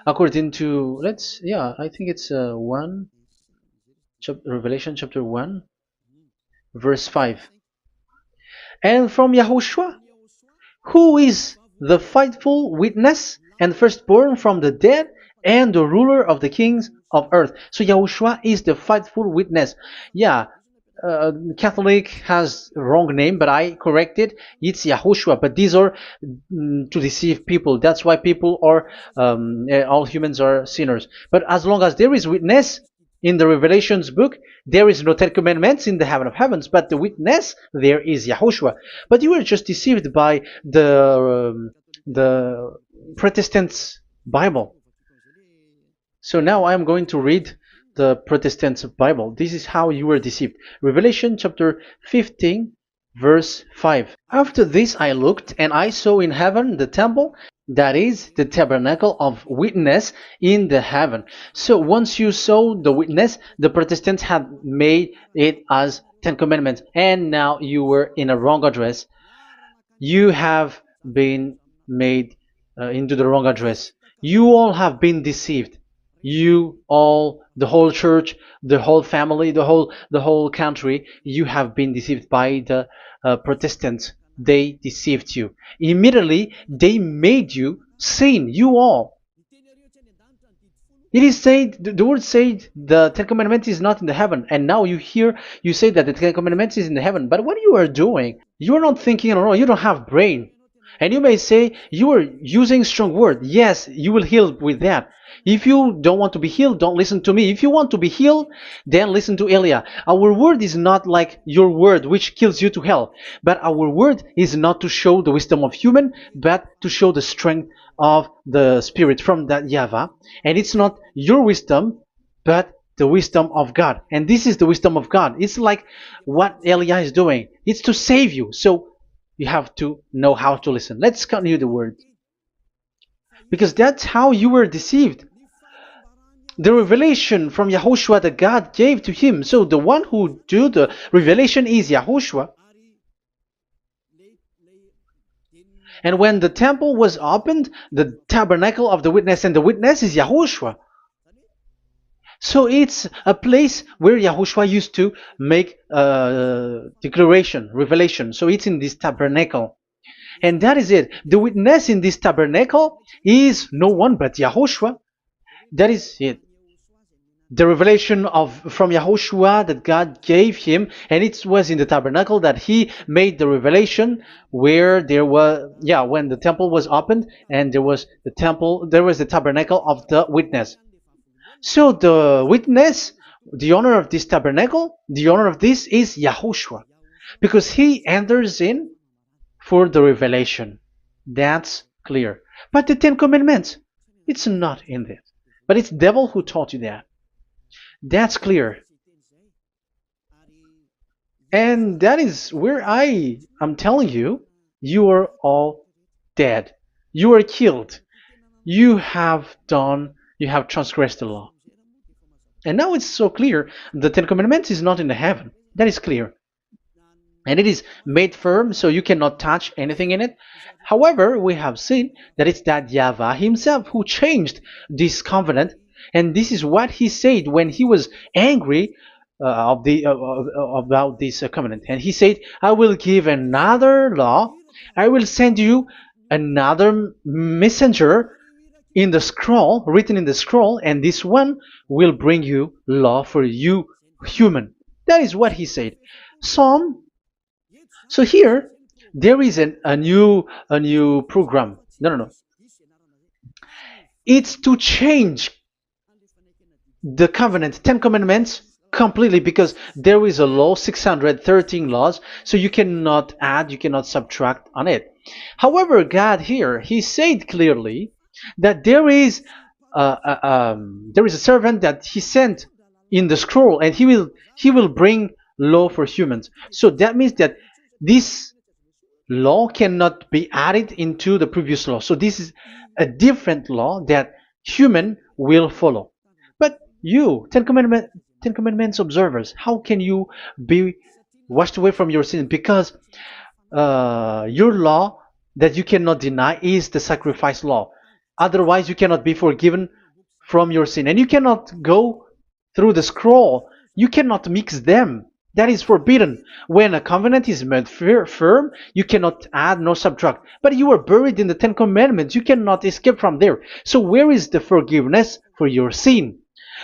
According to, I think it's Revelation chapter 1, verse 5. And from Yahushua, who is the faithful witness and firstborn from the dead and the ruler of the kings of earth. So Yahushua is the faithful witness. Catholic has wrong name, but I corrected. It's Yahushua. But these are to deceive people. That's why people are, all humans are sinners. But as long as there is witness in the Revelations book, there is no 10 Commandments in the heaven of heavens, but the witness there is Yahushua. But you were just deceived by the Protestants' Bible. So now I am going to read the Protestants' Bible. This is how you were deceived. Revelation chapter 15, verse 5. After this I looked, and I saw in heaven the temple, that is the tabernacle of witness in the heaven. So once you saw the witness, the Protestants had made it as 10 Commandments, and now you were in a wrong address. You have been made into the wrong address. You all have been deceived. You all, the whole church, the whole family, the whole country, you have been deceived by the Protestants. They deceived you. Immediately, they made you sin. You all. It is said, the word said, the 10 Commandments is not in the heaven. And now you say that the 10 Commandments is in the heaven. But what you are doing, you are not thinking at all. You don't have brain. And you may say, you are using strong word. Yes, you will heal with that. If you don't want to be healed, don't listen to me. If you want to be healed, then listen to Elia. Our word is not like your word, which kills you to hell. But our word is not to show the wisdom of human, but to show the strength of the Spirit from that YAHVAH. And it's not your wisdom, but the wisdom of God. And this is the wisdom of God. It's like what Elia is doing. It's to save you. So you have to know how to listen. Let's continue the word. Because that's how you were deceived. The revelation from Yahushua that God gave to him. So the one who do the revelation is Yahushua. And when the temple was opened, the tabernacle of the witness, and the witness is Yahushua. So it's a place where Yahushua used to make declaration, revelation. So it's in this tabernacle. And that is it. The witness in this tabernacle is no one but Yahushua. That is it. The revelation from Yahushua that God gave him, and it was in the tabernacle that he made the revelation, where there was, when the temple was opened, and there was the tabernacle of the witness. So the witness, the owner of this tabernacle, the owner of this is Yahushua, because he enters in for the revelation. That's clear. But the 10 Commandments, it's not in it. But it's the devil who taught you that. That's clear. And that is where I am telling you, you are all dead. You are killed. You have transgressed the law. And now it's so clear. The 10 Commandments is not in the heaven. That is clear. And it is made firm, so you cannot touch anything in it. However, we have seen that it's that YAHVAH himself who changed this covenant. And this is what he said when he was angry about this covenant. And he said, I will give another law I will send you another messenger in the scroll, written in the scroll, and this one will bring you law for you, human. That is what he said. Psalm. So here there is a new program. No. It's to change the covenant, 10 commandments completely, because there is a law, 613 laws, so you cannot add, you cannot subtract on it. However, God here, he said clearly that there is a servant that he sent in the scroll, and he will bring law for humans. So that means that this law cannot be added into the previous law. So this is a different law that human will follow. But you, Ten Commandments observers, how can you be washed away from your sin? Because your law that you cannot deny is the sacrifice law. Otherwise, you cannot be forgiven from your sin. And you cannot go through the scroll. You cannot mix them. That is forbidden. When a covenant is made firm, you cannot add nor subtract. But you are buried in the Ten Commandments. You cannot escape from there. So where is the forgiveness for your sin?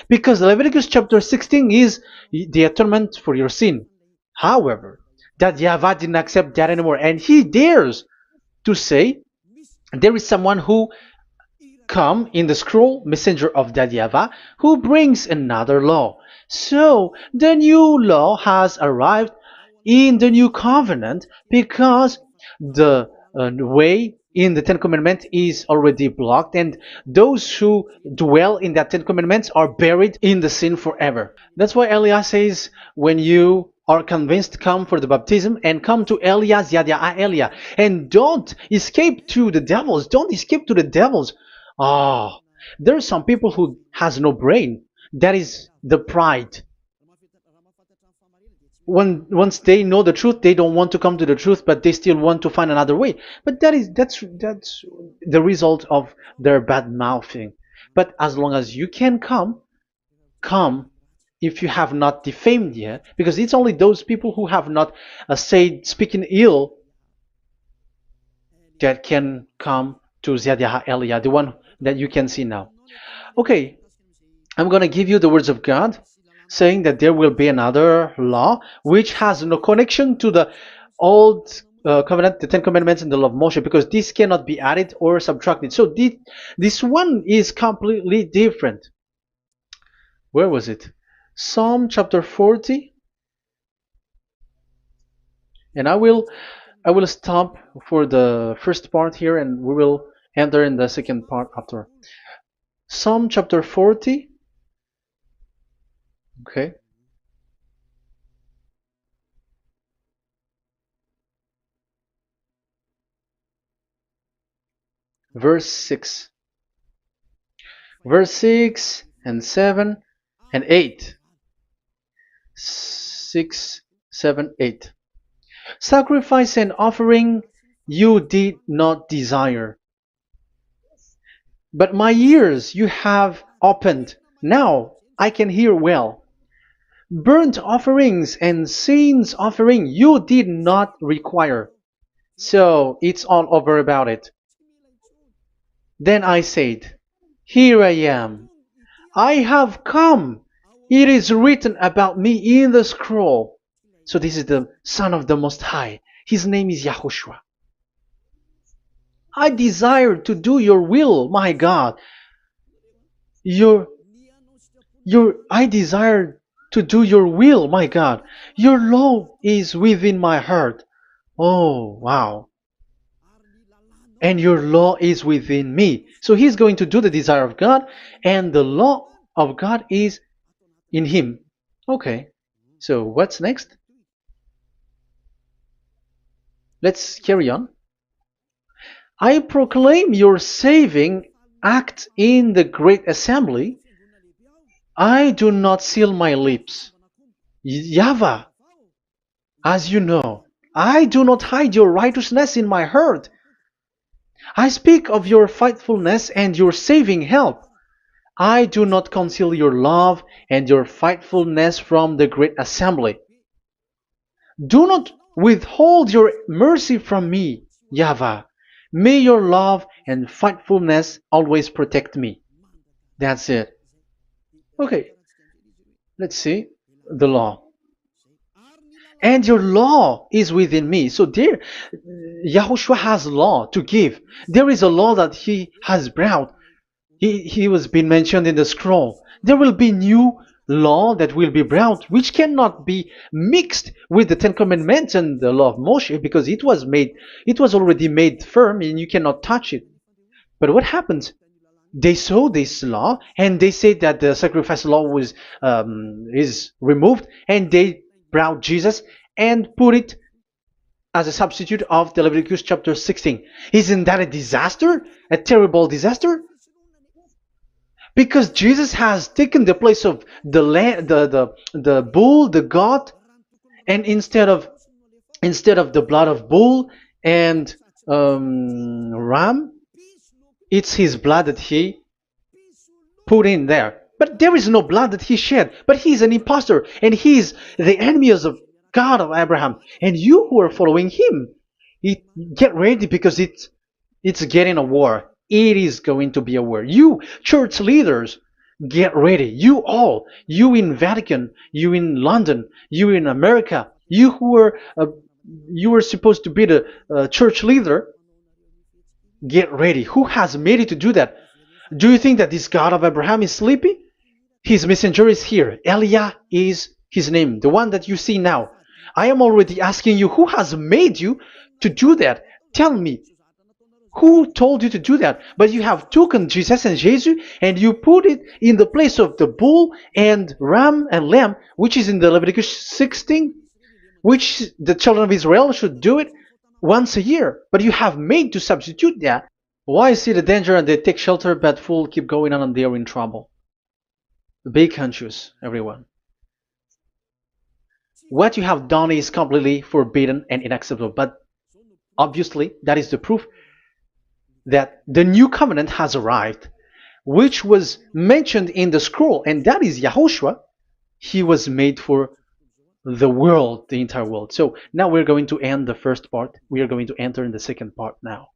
Because Leviticus chapter 16 is the atonement for your sin. However, that YAHVAH didn't accept that anymore. And he dares to say there is someone who come in the scroll, messenger of that YAHVAH, who brings another law. So the new law has arrived in the new covenant, because the way in the Ten Commandments is already blocked, and those who dwell in that Ten Commandments are buried in the sin forever. That's why Elias says, when you are convinced, come for the baptism and come to Elias, Yada Elia, and don't escape to the devils. Don't escape to the devils. Ah, there are some people who has no brain. That is the pride. Once they know the truth, they don't want to come to the truth, but they still want to find another way. But that's the result of their bad mouthing. But as long as you can come if you have not defamed yet, because it's only those people who have not said speaking ill that can come to Ziadia Elia, the one that you can see now. Okay, I'm going to give you the words of God, saying that there will be another law which has no connection to the old covenant, the Ten Commandments and the law of Moshe, because this cannot be added or subtracted. So this one is completely different. Where was it? Psalm chapter 40. And I will stop for the first part here, and we will enter in the second part after. Psalm chapter 40. Okay. Verse 6. Verse 6 and 7 and 8. 6, 7, 8. Sacrifice and offering you did not desire, but my ears you have opened. Now I can hear well. Burnt offerings and sins offering you did not require. So it's all over about it. Then I said, here I am. I have come. It is written about me in the scroll. So this is the Son of the Most High. His name is YAHOSHUAH. I desire to do your will, my God. I desire to do your will, my God. Your law is within my heart. Oh, wow. And your law is within me. So he's going to do the desire of God, and the law of God is in him. Okay. So what's next? Let's carry on. I proclaim your saving act in the great assembly. I do not seal my lips. YAHVAH, as you know, I do not hide your righteousness in my heart. I speak of your faithfulness and your saving help. I do not conceal your love and your faithfulness from the great assembly. Do not withhold your mercy from me. YAHVAH, may your love and faithfulness always protect me. That's it. Okay, let's see. The law. And your law is within me. So there, Yahushua has law to give. There is a law that he has brought. He was being mentioned in the scroll. There will be new law that will be brought, which cannot be mixed with the Ten Commandments and the law of Moshe, because it was already made firm, and you cannot touch it. But what happens? They saw this law, and they said that the sacrifice law was is removed, and they brought Jesus and put it as a substitute of the Leviticus chapter 16. Isn't that a disaster? A terrible disaster? Because Jesus has taken the place of the the bull, the goat, and instead of the blood of bull and ram, it's his blood that he put in there. But there is no blood that he shed. But he is an impostor, and he is the enemy of God of Abraham. And you who are following him, get ready, because it's getting a war. It is going to be a war. You church leaders, get ready. You all, you in Vatican, you in London, you in America, you were supposed to be the church leader. Get ready. Who has made it to do that? Do you think that this God of Abraham is sleepy? His messenger is here. Eliah is his name, the one that you see now. I am already asking you, who has made you to do that? Tell me, who told you to do that? But you have taken Jesus and Jesus, and you put it in the place of the bull and ram and lamb, which is in the Leviticus 16, which the children of Israel should do it once a year. But you have made to substitute that. Why see the danger and they take shelter, but fool keep going on and they are in trouble? Be conscious, everyone. What you have done is completely forbidden and unacceptable. But obviously, that is the proof that the new covenant has arrived, which was mentioned in the scroll, and that is Yahushua. He was made for the world, the entire world. So now we're going to end the first part. We are going to enter in the second part now.